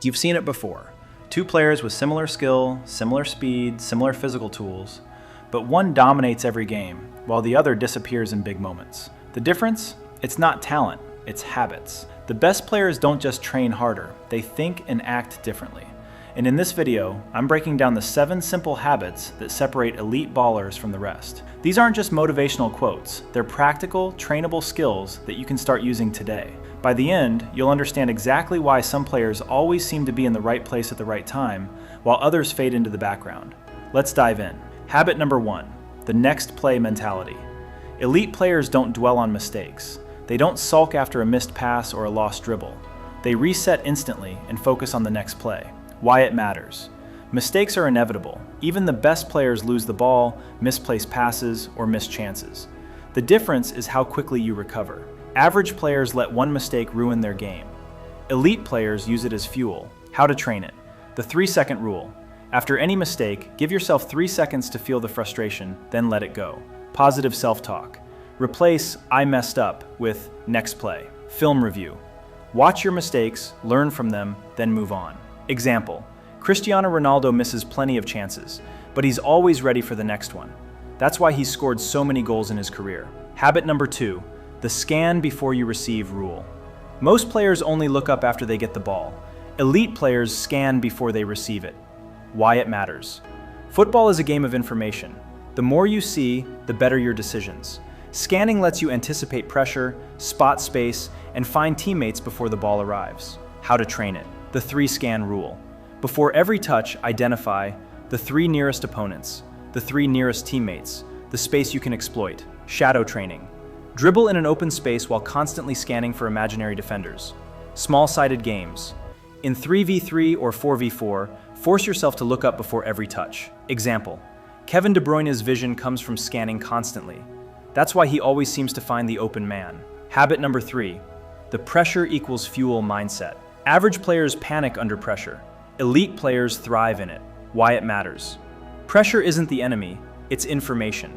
You've seen it before. Two players with similar skill, similar speed, similar physical tools, but one dominates every game, while the other disappears in big moments. The difference? It's not talent, it's habits. The best players don't just train harder, they think and act differently. And in this video, I'm breaking down the 7 simple habits that separate elite ballers from the rest. These aren't just motivational quotes, they're practical, trainable skills that you can start using today. By the end, you'll understand exactly why some players always seem to be in the right place at the right time, while others fade into the background. Let's dive in. Habit number 1, the next play mentality. Elite players don't dwell on mistakes. They don't sulk after a missed pass or a lost dribble. They reset instantly and focus on the next play. Why it matters. Mistakes are inevitable. Even the best players lose the ball, misplace passes, or miss chances. The difference is how quickly you recover. Average players let one mistake ruin their game. Elite players use it as fuel. How to train it. The 3-second rule. After any mistake, give yourself 3 seconds to feel the frustration, then let it go. Positive self-talk. Replace "I messed up" with "next play." Film review. Watch your mistakes, learn from them, then move on. Example. Cristiano Ronaldo misses plenty of chances, but he's always ready for the next one. That's why he's scored so many goals in his career. Habit number 2, the scan before you receive rule. Most players only look up after they get the ball. Elite players scan before they receive it. Why it matters. Football is a game of information. The more you see, the better your decisions. Scanning lets you anticipate pressure, spot space, and find teammates before the ball arrives. How to train it. The 3-scan rule. Before every touch, identify the 3 nearest opponents, the 3 nearest teammates, the space you can exploit. Shadow training. Dribble in an open space while constantly scanning for imaginary defenders. Small-sided games. In 3v3 or 4v4, force yourself to look up before every touch. Example. Kevin De Bruyne's vision comes from scanning constantly. That's why he always seems to find the open man. Habit number 3, the pressure equals fuel mindset. Average players panic under pressure. Elite players thrive in it. Why it matters. Pressure isn't the enemy, it's information.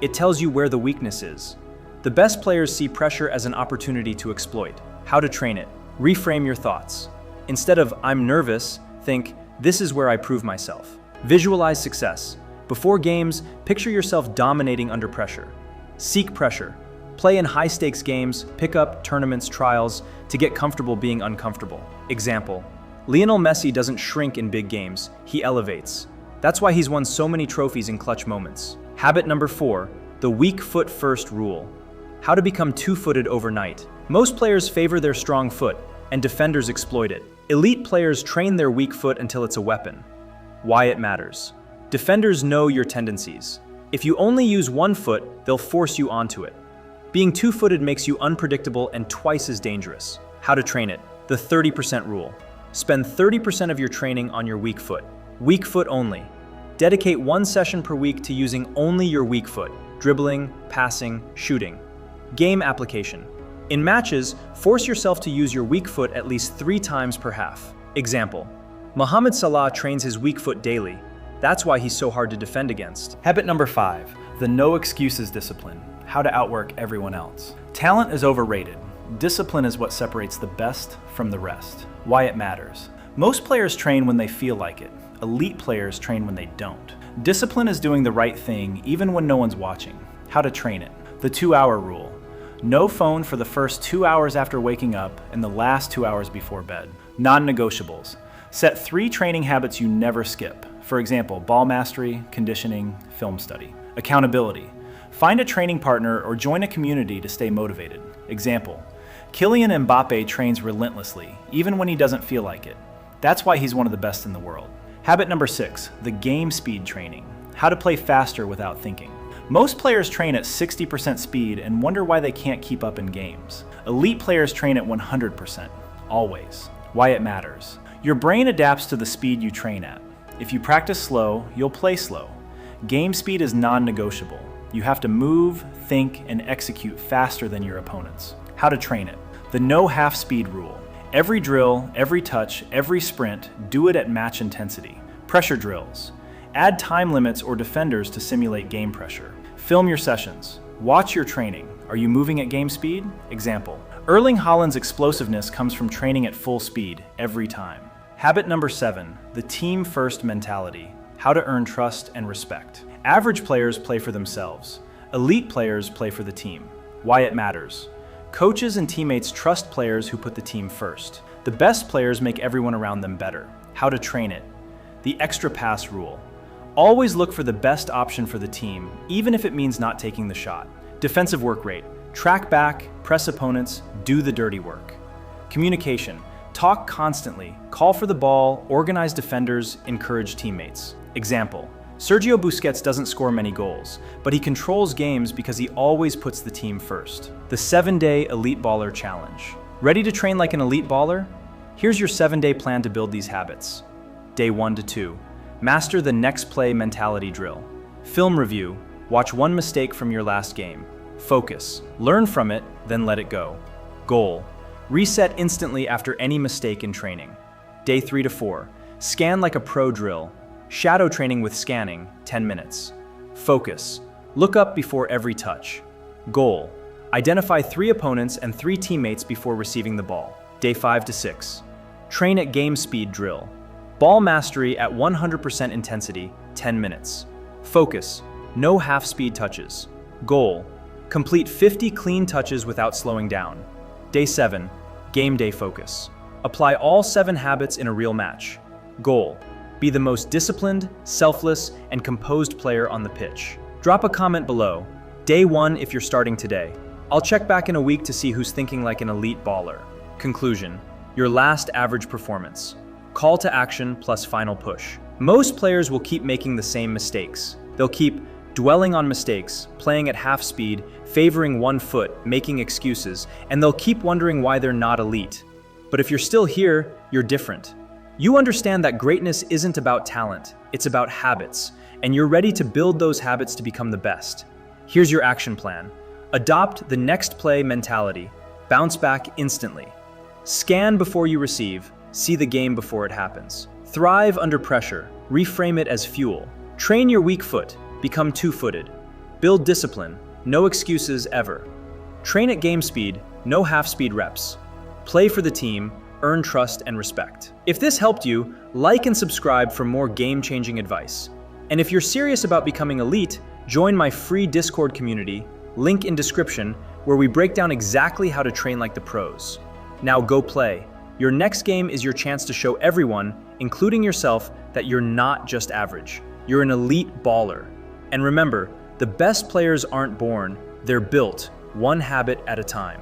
It tells you where the weakness is. The best players see pressure as an opportunity to exploit. How to train it. Reframe your thoughts. Instead of "I'm nervous," think, "This is where I prove myself." Visualize success. Before games, picture yourself dominating under pressure. Seek pressure. Play in high-stakes games, pick up tournaments, trials, to get comfortable being uncomfortable. Example. Lionel Messi doesn't shrink in big games, he elevates. That's why he's won so many trophies in clutch moments. Habit number 4, the weak foot first rule. How to become two-footed overnight. Most players favor their strong foot, and defenders exploit it. Elite players train their weak foot until it's a weapon. Why it matters. Defenders know your tendencies. If you only use one foot, they'll force you onto it. Being two-footed makes you unpredictable and twice as dangerous. How to train it. The 30% rule. Spend 30% of your training on your weak foot. Weak foot only. Dedicate 1 session per week to using only your weak foot. Dribbling, passing, shooting. Game application. In matches, force yourself to use your weak foot at least 3 times per half. Example. Mohamed Salah trains his weak foot daily. That's why he's so hard to defend against. Habit number 5, the no excuses discipline. How to outwork everyone else. Talent is overrated. Discipline is what separates the best from the rest. Why it matters. Most players train when they feel like it. Elite players train when they don't. Discipline is doing the right thing even when no one's watching. How to train it. The 2-hour rule. No phone for the first 2 hours after waking up and the last 2 hours before bed. Non-negotiables. Set 3 training habits you never skip. For example, ball mastery, conditioning, film study. Accountability. Find a training partner or join a community to stay motivated. Example. Kylian Mbappe trains relentlessly, even when he doesn't feel like it. That's why he's one of the best in the world. Habit number 6, the game speed training. How to play faster without thinking. Most players train at 60% speed and wonder why they can't keep up in games. Elite players train at 100%, always. Why it matters. Your brain adapts to the speed you train at. If you practice slow, you'll play slow. Game speed is non-negotiable. You have to move, think, and execute faster than your opponents. How to train it. The no half-speed rule. Every drill, every touch, every sprint, do it at match intensity. Pressure drills. Add time limits or defenders to simulate game pressure. Film your sessions. Watch your training. Are you moving at game speed? Example. Erling Haaland's explosiveness comes from training at full speed every time. Habit number 7, the team first mentality. How to earn trust and respect. Average players play for themselves. Elite players play for the team. Why it matters. Coaches and teammates trust players who put the team first. The best players make everyone around them better. How to train it. The extra pass rule. Always look for the best option for the team, even if it means not taking the shot. Defensive work rate. Track back, press opponents, do the dirty work. Communication. Talk constantly, call for the ball, organize defenders, encourage teammates. Example. Sergio Busquets doesn't score many goals, but he controls games because he always puts the team first. The 7-Day Elite Baller Challenge. Ready to train like an elite baller? Here's your 7-day plan to build these habits. Day 1 to 2. Master the next play mentality drill. Film review. Watch one mistake from your last game. Focus. Learn from it, then let it go. Goal. Reset instantly after any mistake in training. Day 3 to 4. Scan like a pro drill. Shadow training with scanning, 10 minutes. Focus. Look up before every touch. Goal. Identify 3 opponents and 3 teammates before receiving the ball. Day 5 to 6. Train at game speed drill. Ball mastery at 100% intensity, 10 minutes. Focus. No half-speed touches. Goal. Complete 50 clean touches without slowing down. Day 7. Game day focus. Apply all 7 habits in a real match. Goal. Be the most disciplined, selfless, and composed player on the pitch. Drop a comment below. Day 1 if you're starting today. I'll check back in a week to see who's thinking like an elite baller. Conclusion. Your last average performance. Call to action plus final push. Most players will keep making the same mistakes. They'll keep dwelling on mistakes, playing at half speed, favoring one foot, making excuses, and they'll keep wondering why they're not elite. But if you're still here, you're different. You understand that greatness isn't about talent, it's about habits, and you're ready to build those habits to become the best. Here's your action plan. Adopt the next play mentality. Bounce back instantly. Scan before you receive, see the game before it happens. Thrive under pressure, reframe it as fuel. Train your weak foot, become two-footed. Build discipline, no excuses ever. Train at game speed, no half-speed reps. Play for the team, earn trust and respect. If this helped you, like and subscribe for more game-changing advice. And if you're serious about becoming elite, join my free Discord community, link in description, where we break down exactly how to train like the pros. Now go play. Your next game is your chance to show everyone, including yourself, that you're not just average. You're an elite baller. And remember, the best players aren't born, they're built, one habit at a time.